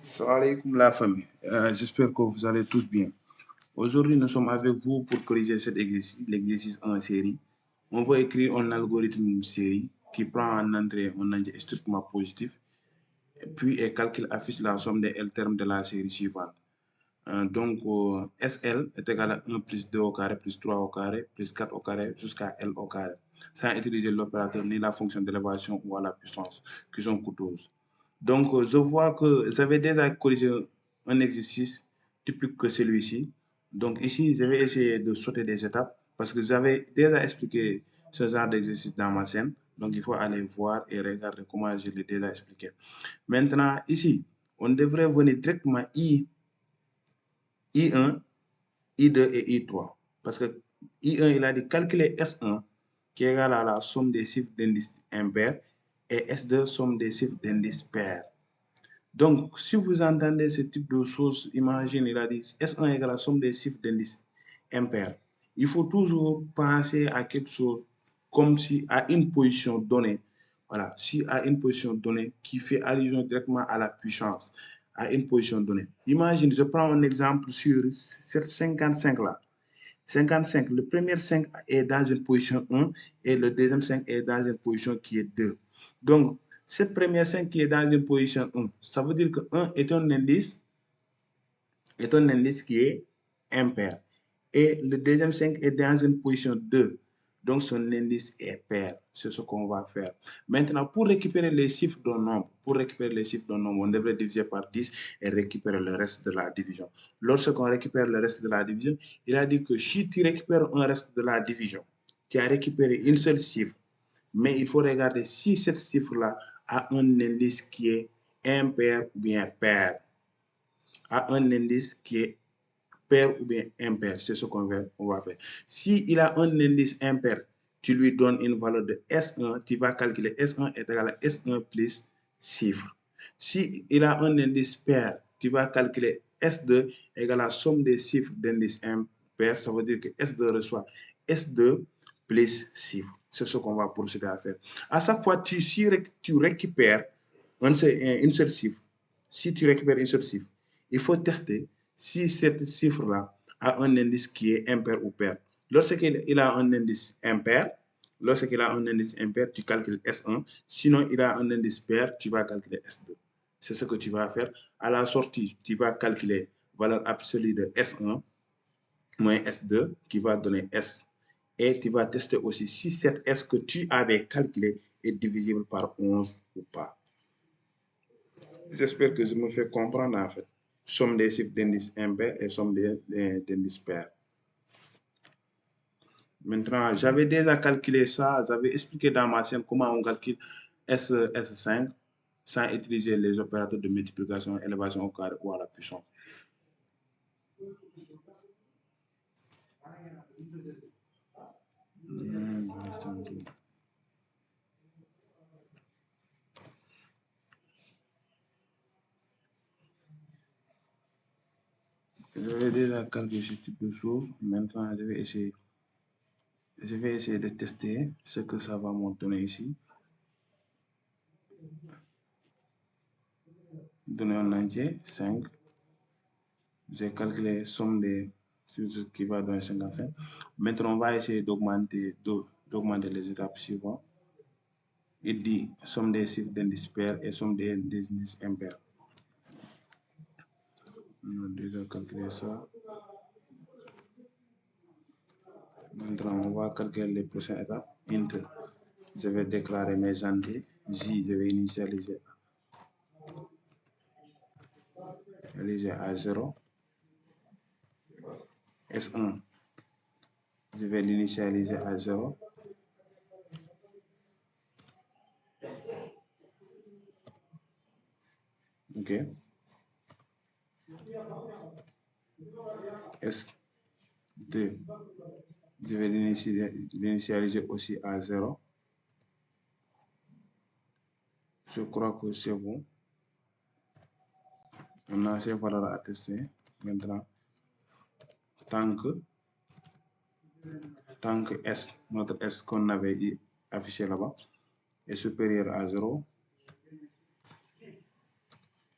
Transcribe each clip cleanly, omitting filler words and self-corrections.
Salam alaikum la famille. J'espère que vous allez tous bien. Aujourd'hui, nous sommes avec vous pour corriger cet exercice, l'exercice en série. On va écrire un algorithme série qui prend en entrée un entier strictement positif, puis et calcule affiche la somme des L termes de la série suivante. SL est égal à 1 plus 2 au carré plus 3 au carré plus 4 au carré jusqu'à L au carré, sans utiliser l'opérateur ni la fonction d'élévation ou à la puissance, qui sont coûteuses. Donc, je vois que j'avais déjà corrigé un exercice typique que celui-ci. Donc, ici, je vais essayer de sauter des étapes parce que j'avais déjà expliqué ce genre d'exercice dans ma scène. Donc, il faut aller voir et regarder comment je l'ai déjà expliqué. Maintenant, ici, on devrait venir directement I1, I2 et I3. Parce que I1, il a dit calculer S1 qui est égal à la somme des chiffres d'indice impair et S2 somme des chiffres d'indice pair. Donc, si vous entendez ce type de choses, imaginez, il a dit S1 égale la somme des chiffres d'indice impair. Il faut toujours penser à quelque chose comme si à une position donnée. Voilà, si à une position donnée qui fait allusion directement à la puissance, à une position donnée. Imagine, je prends un exemple sur cette 55-là. 55, le premier 5 est dans une position 1 et le deuxième 5 est dans une position qui est 2. Donc, cette première 5 qui est dans une position 1, ça veut dire que 1 est un indice qui est impair. Et le deuxième 5 est dans une position 2. Donc, son indice est pair. C'est ce qu'on va faire. Maintenant, pour récupérer les chiffres d'un nombre, on devrait diviser par 10 et récupérer le reste de la division. Lorsqu'on récupère le reste de la division, il a dit que si tu récupères un reste de la division, tu as récupéré une seule chiffre. Mais il faut regarder si cette chiffre-là a un indice qui est impair ou bien pair. A un indice qui est pair ou bien impair. C'est ce qu'on va faire. S'il a un indice impair, tu lui donnes une valeur de S1, tu vas calculer S1 est égal à S1 plus chiffre. S'il a un indice pair, tu vas calculer S2 égale à la somme des chiffres d'indice impair. Ça veut dire que S2 reçoit S2 plus chiffre. C'est ce qu'on va procéder à faire. À chaque fois, si tu récupères une seule chiffre, si tu récupères une seule chiffre, il faut tester si cette chiffre-là a un indice qui est impair ou pair. Lorsqu'il a un indice impair, tu calcules S1. Sinon, il a un indice pair, tu vas calculer S2. C'est ce que tu vas faire. À la sortie, tu vas calculer valeur absolue de S1 moins S2 qui va donner S. Et tu vas tester aussi si cette S que tu avais calculé est divisible par 11 ou pas. J'espère que je me fais comprendre en fait. Somme des chiffres d'indice impair et somme d'indice pair. Maintenant, j'avais déjà calculé ça, j'avais expliqué dans ma chaîne comment on calcule S5 sans utiliser les opérateurs de multiplication, élévation au carré ou à la puissance. J'avais déjà calculé ce type de choses. Maintenant, je vais essayer de tester ce que ça va me donner ici. Donner un entier, 5. J'ai calculé somme des qui va donner 55. Maintenant, on va essayer d'augmenter les étapes suivantes. Il dit somme des chiffres d'indice pair et somme des indices impairs. On a déjà calculé ça. Maintenant, on va calculer les prochaines étapes. Int, je vais déclarer mes entiers. J, je vais initialiser à 0. S1, je vais l'initialiser à 0. OK. S2, je vais l'initialiser aussi à 0. Je crois que c'est bon. On a ces valeurs à tester. Maintenant, tant que S, notre S qu'on avait affiché là-bas, est supérieur à 0,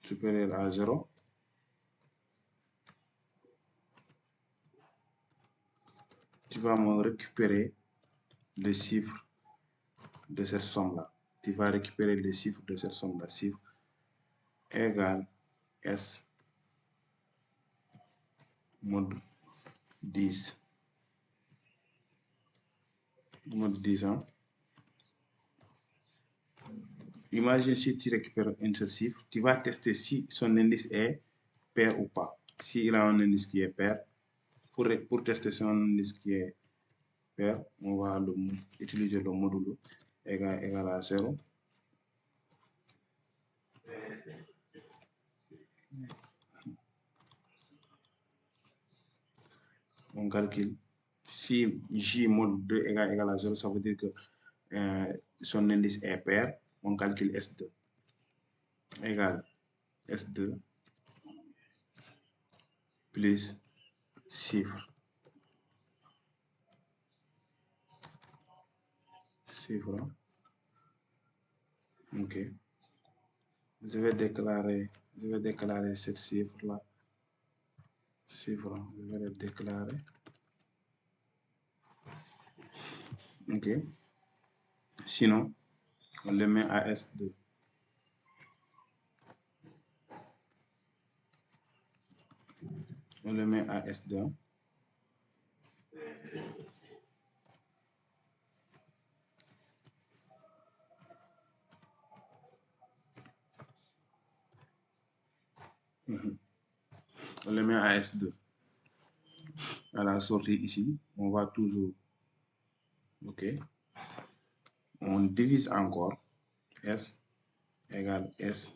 supérieur à 0, tu vas me récupérer les chiffres de cette somme-là. Tu vas récupérer les chiffres de cette somme-là. Chiffre égale S mod 10. Mod 10, hein? Imagine si tu récupères un seul chiffre, tu vas tester si son indice est pair ou pas. S'il a un indice qui est pair, pour tester son indice qui est pair, on va utiliser le modulo égal à 0. On calcule. Si J mod 2 égal à 0, ça veut dire que son indice est pair. On calcule S2 égale S2 plus chiffre. Chiffre. OK. Je vais déclarer cette chiffre-là. Chiffre, je vais le déclarer. OK. Sinon, on le met à S2. On le met à S2. On le met à S2. À la sortie ici, on va toujours, OK, on divise encore. S égale S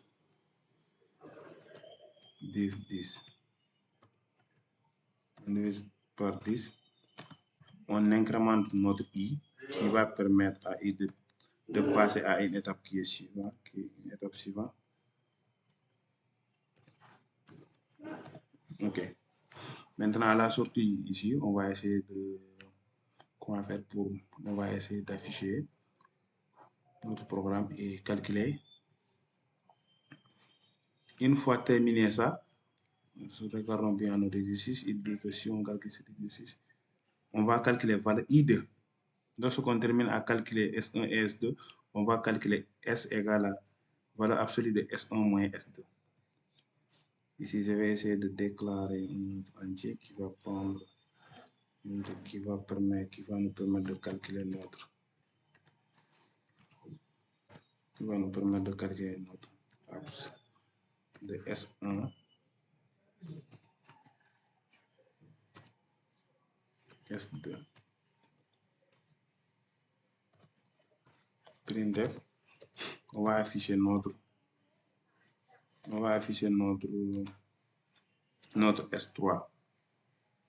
div 10. On divise par 10. On incrémente notre I qui va permettre à I de passer à une étape qui est suivante. OK. Maintenant, à la sortie ici, on va essayer de... Comment faire pour... On va essayer d'afficher notre programme et calculer. Une fois terminé ça, regardons bien notre exercice. Il dit que si on calcule cet exercice, on va calculer valeur I2. Lorsqu'on termine à calculer S1 et S2, on va calculer S égale à valeur absolue de S1 moins S2. Ici, je vais essayer de déclarer un autre entier qui va prendre, qui va nous permettre de calculer notre, abs de S1 S2. Printf, on va afficher notre S3.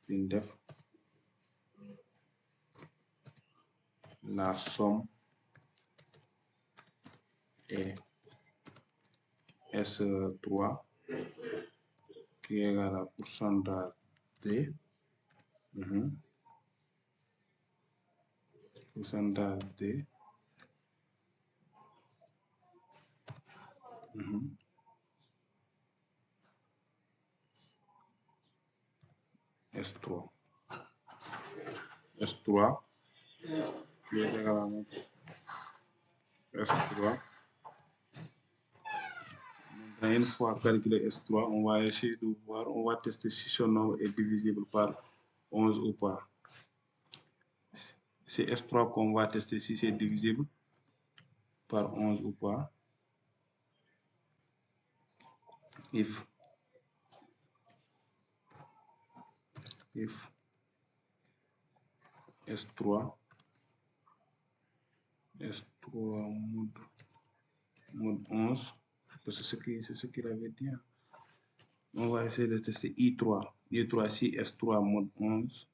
Printf, la somme est S3 qui est égal à pourcentage D. Pourcentage D. S3. S3 qui est égal à notre S3. Une fois calculé S3, on va essayer de voir, on va tester si ce nombre est divisible par 11 ou pas. C'est S3 qu'on va tester si c'est divisible par 11 ou pas. If S3 mod 11, parce que c'est ce qu'il avait dit. On va essayer de tester I3. I3, si S3 mod 11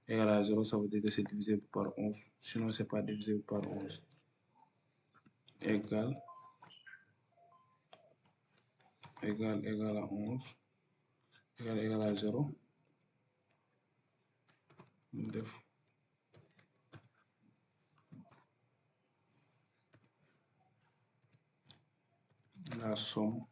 égale à 0, ça veut dire que c'est divisible par 11. Sinon, c'est pas divisible par 11. Égal à 11. Égal à 0. La somme